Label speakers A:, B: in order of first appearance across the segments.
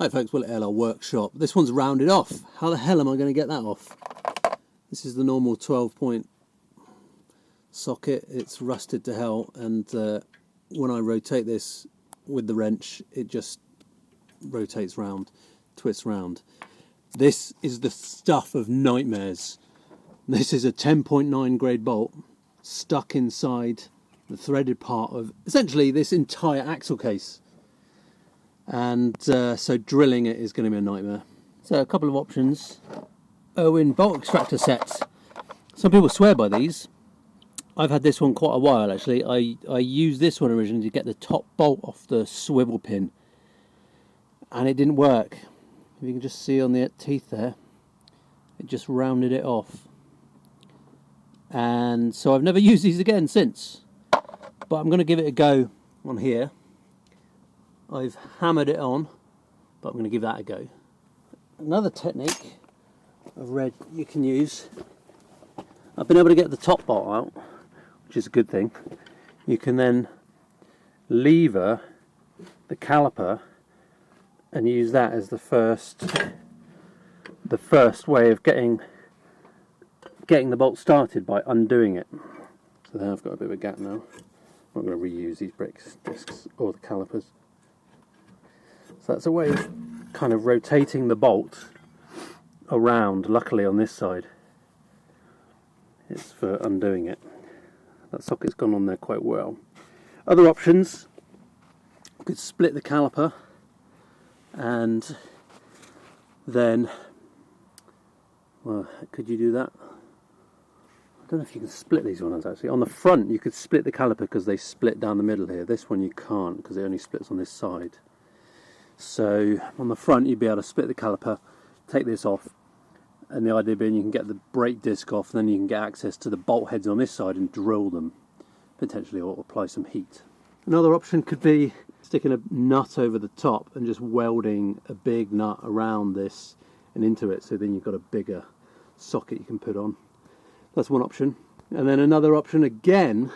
A: Hi folks, Will at LR Workshop. This one's rounded off. How the hell am I going to get that off? This is the normal 12-point socket. It's rusted to hell, and when I rotate this with the wrench, it just rotates round, twists round. This is the stuff of nightmares. This is a 10.9 grade bolt stuck inside the threaded part of essentially this entire axle case. And so drilling it is going to be a nightmare. So a couple of options. Owen bolt extractor sets. Some people swear by these. I've had this one quite a while actually. I used this one originally to get the top bolt off the swivel pin, and it didn't work. If you can just see on the teeth there, it just rounded it off. And so I've never used these again since. But I'm going to give it a go on here. I've hammered it on, but I'm going to give that a go. Another technique I've read you can use, I've been able to get the top bolt out, which is a good thing. You can then lever the caliper and use that as the first way of getting the bolt started by undoing it. So then I've got a bit of a gap now. I'm not going to reuse these brake discs or the calipers. So that's a way of kind of rotating the bolt around. Luckily on this side it's for undoing it. That socket's gone on there quite well. Other options, you could split the caliper and then, well, could you do that? I don't know if you can split these ones actually. On the front you could split the caliper because they split down the middle here. This one you can't because it only splits on this side. So on the front you'd be able to split the caliper, take this off, and the idea being you can get the brake disc off, and then you can get access to the bolt heads on this side and drill them, potentially, or apply some heat. Another option could be sticking a nut over the top and just welding a big nut around this and into it, so then you've got a bigger socket you can put on. That's one option. And then another option again,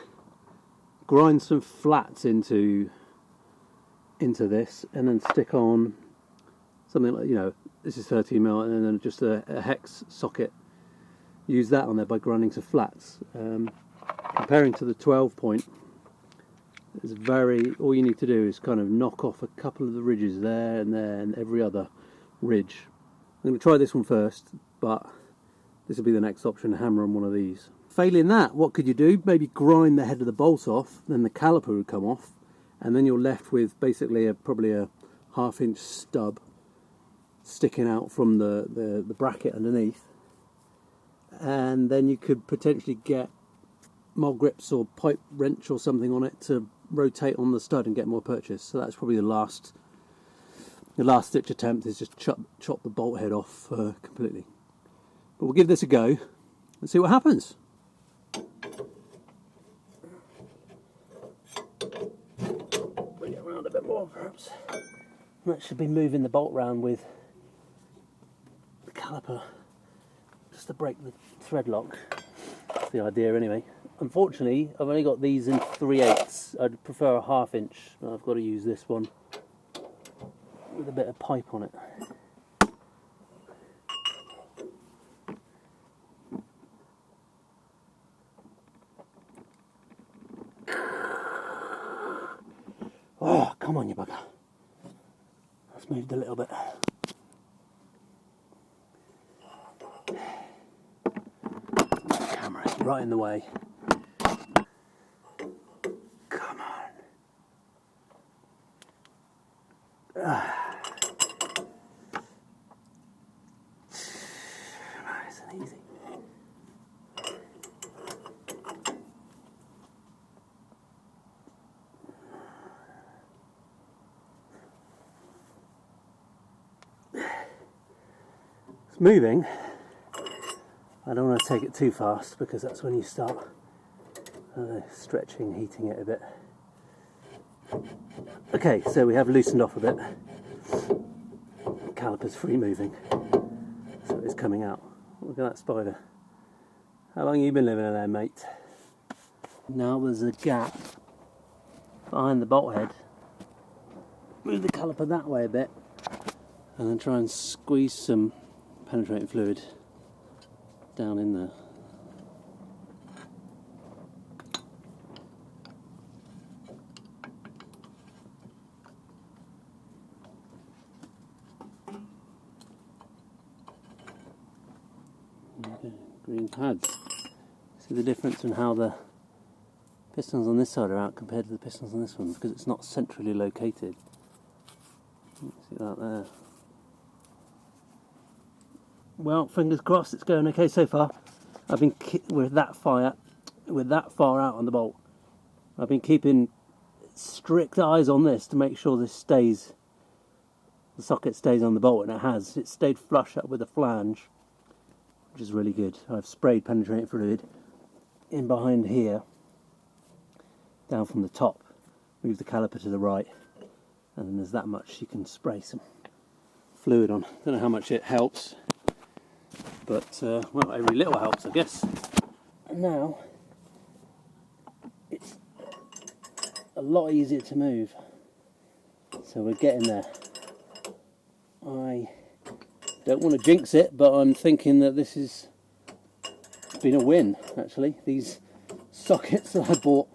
A: grind some flats into this and then stick on something like, you know, this is 13mm, and then just a hex socket. Use that on there by grinding some flats. Comparing to the 12-point, it's all you need to do is kind of knock off a couple of the ridges there and every other ridge. I'm going to try this one first, but this will be the next option, hammer on one of these. Failing that, what could you do? Maybe grind the head of the bolt off, then the caliper would come off, and then you're left with basically probably a 1/2 inch stub sticking out from the bracket underneath. And then you could potentially get more grips or pipe wrench or something on it to rotate on the stud and get more purchase. So that's probably the last ditch attempt, is just chop the bolt head off completely. But we'll give this a go and see what happens. Bring it around a bit more perhaps. That should be moving the bolt round with the caliper just to break the thread lock. That's the idea anyway. Unfortunately I've only got these in 3/8. I'd prefer a 1/2 inch, but I've got to use this one with a bit of pipe on it. Oh, come on you bugger. That's moved a little bit. The camera's right in the way. Come on. Nice and easy. It's moving. I don't want to take it too fast because that's when you start stretching, heating it a bit. Okay, so we have loosened off a bit. The caliper's free moving, so it's coming out. Look at that spider. How long have you been living in there, mate? Now there's a gap behind the bolt head. Move the caliper that way a bit, and then try and squeeze some penetrating fluid down in there. Okay, green pads. See the difference in how the pistons on this side are out compared to the pistons on this one, because it's not centrally located. See that there. Well, fingers crossed, it's going okay so far. I've been with that far out on the bolt. I've been keeping strict eyes on this to make sure this stays. The socket stays on the bolt, and it has. It stayed flush up with the flange, which is really good. I've sprayed penetrating fluid in behind here, down from the top. Move the caliper to the right, and then there's that much you can spray some fluid on. Don't know how much it helps, but well, every little helps, I guess. And now it's a lot easier to move, so we're getting there. I don't want to jinx it, but I'm thinking that this has been a win, actually. These sockets that I bought,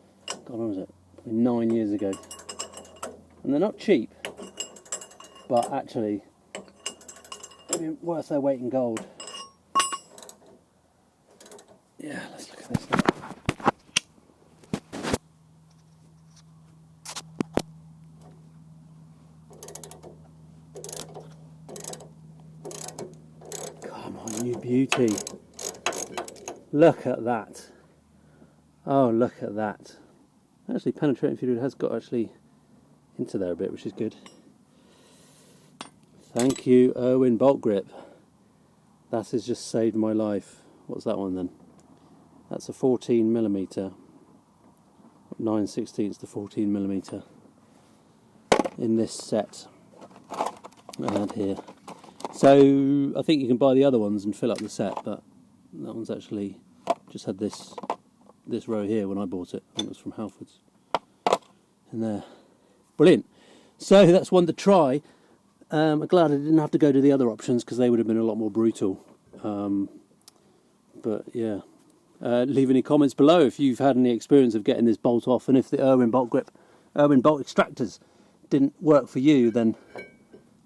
A: God, when was it? Probably 9 years ago. And they're not cheap, but actually, I mean, worth their weight in gold. Yeah, let's look at this now. Come on, you beauty. Look at that. Oh, look at that. Actually, penetrating fluid has got actually into there a bit, which is good. Thank you, Irwin Bolt Grip. That has just saved my life. What's that one then? That's a 14mm, 9/16 to 14mm in this set I had here. So I think you can buy the other ones and fill up the set, but that one's actually just had this row here when I bought it. I think it was from Halfords. In there. Brilliant. So that's one to try. I'm glad I didn't have to go to the other options, because they would have been a lot more brutal. But yeah. Leave any comments below if you've had any experience of getting this bolt off, and if the Irwin bolt extractors didn't work for you, then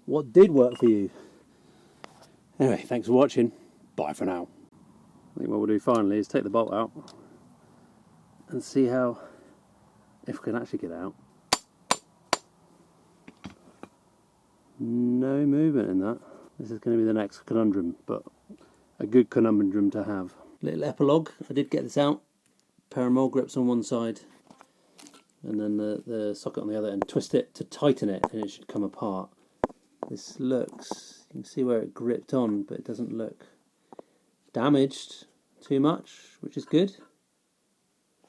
A: what did work for you? Anyway, thanks for watching. Bye for now. I think what we'll do finally is take the bolt out and see if we can actually get it out. No movement in that. This is going to be the next conundrum, but a good conundrum to have. Little epilogue, I did get this out. Pair of mole grips on one side, and then the socket on the other, and twist it to tighten it, and it should come apart. This looks, you can see where it gripped on, but it doesn't look damaged too much, which is good.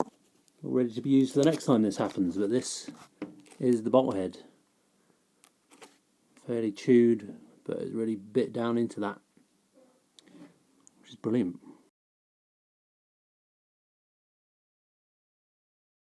A: All ready to be used for the next time this happens, but this is the bolt head. Fairly chewed, but it's really bit down into that, which is brilliant.